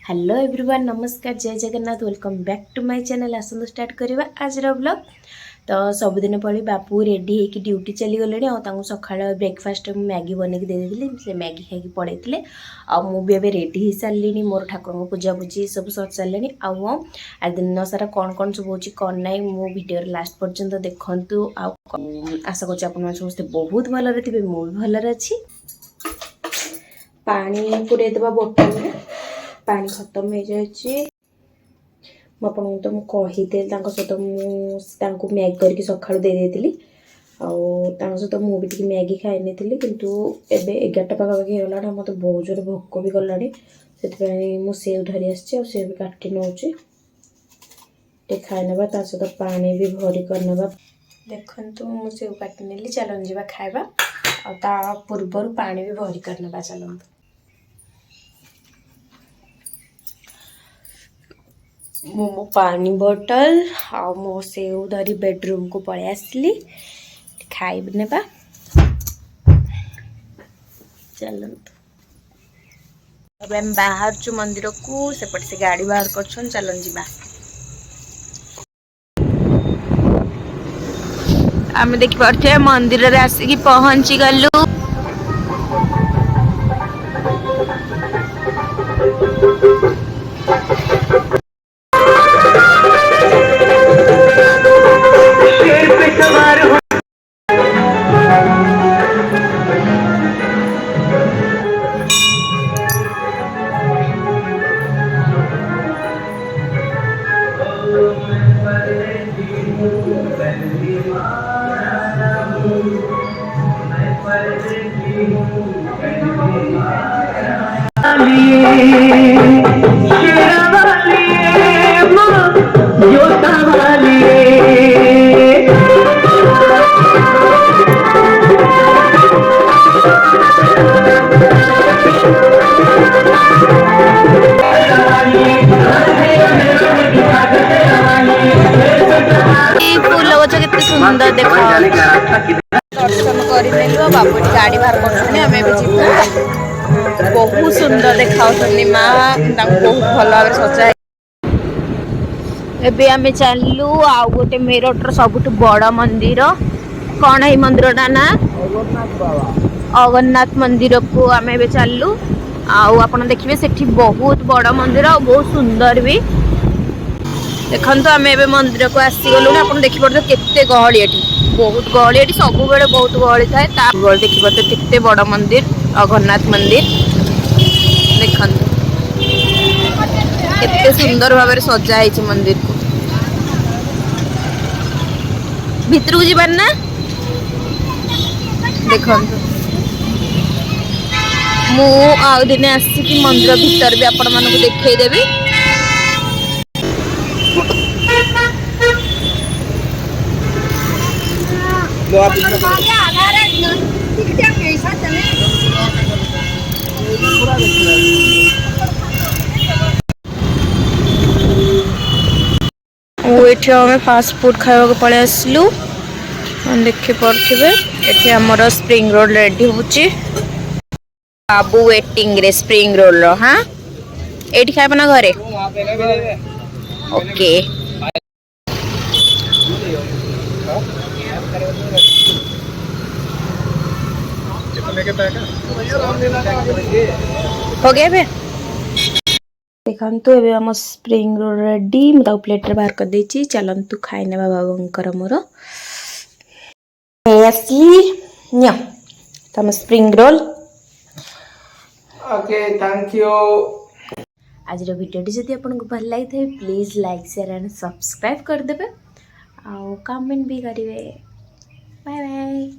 Hello everyone, नमस्कार, जय Jagannath, welcome back to my channel. आसंतु स्टार्ट करवा आज व्लॉग। तो सबुदिन पड़ी बापू रेडी होकर ड्यूटी चली गले और सकाल ब्रेकफास्ट मैगी बनई देदी से मैगी खाई पड़े मुझे रेडी हो सारे मोर ठाकुर पूजा पूजी सब सर सारे आज दिन सारा कौन कौन सब हो कौन ना मो वीडियो लास्ट पर्यंत देखु। आशा कर समस्ते बहुत भलरे थे, मु भी भलरे अच्छी। पानी पूरे देवा बोतल में, पानी खत्म हो जाए आपको तो मुझे सहित मुझे मैगी करके सकाळु दे देती सहित मुझे मैगी खाई नहीं किंतु एबे 11टा पाखापाखि होगा मत बहुत जोर भोक भी गला से मुझे धरी आसी सेव काटी नौचे खाई ना सहित पानी भी भरी करना। देखु मुझे काटी नेली, चलन जी खाଇବା आ पूर्वर पानी भी भरी करना। चलते मो पानी बोतल आ मो सेव धरी बेडरूम को पलि आसली खाइब नेबा। चलते अब हम बाहर चु मंदिर को, सेपट से गाड़ी बाहर कर चलन जी। आम देखी पारे मंदिर रे आसिकी पहुंची गलु। सुंदर देखा दर्शन कर बाबू गाड़ी बाहर कर बहुत सुंदर देखा माँ बहुत भल भाव सजा। एबे आमे चलू आउ गोटे मेरठ सबुठ बड़ मंदिर, कौन है मंदिर टा ना अगन्नाथ मंदिर को आमे एबे चलू। आपन देखिए सेठी बहुत बड़ मंदिर और बहुत सुंदर भी। देखो आम ए मंदिर को आसीगलु, आप देखी पारे केते गहली एठी, बहुत गहली एठी, सब बेले बहुत गहली थाए। देखी पारे केते बड़ मंदिर अगन्नाथ मंदिर। देखो केते सुंदर भाव सजा है मंदिर को। भितर को जीवार ना देखो मु आउ दिने आसिकी मंदिर भीतर भी आपण मानक देखैदेबी। ये फास्ट फूड खावा पलि आसलु। देखी पारे ये आमर स्प्रिंग रोल रेडी होची। बाबू वेटिंग रे स्प्रिंग रोल रो। हाँ ये खाइब ना घरे? ओके हो गया फिर देखु ए आम स्प्रिंग रोल रेडी मुझे प्लेट बाहर कर देछि। चलतु खाई ना बाबा मोर तम spring roll. Okay thank you. आज वीडियो जदि आपको भल लगी थे please like share and subscribe करदे आ कमेंट भी करेंगे। Bye bye.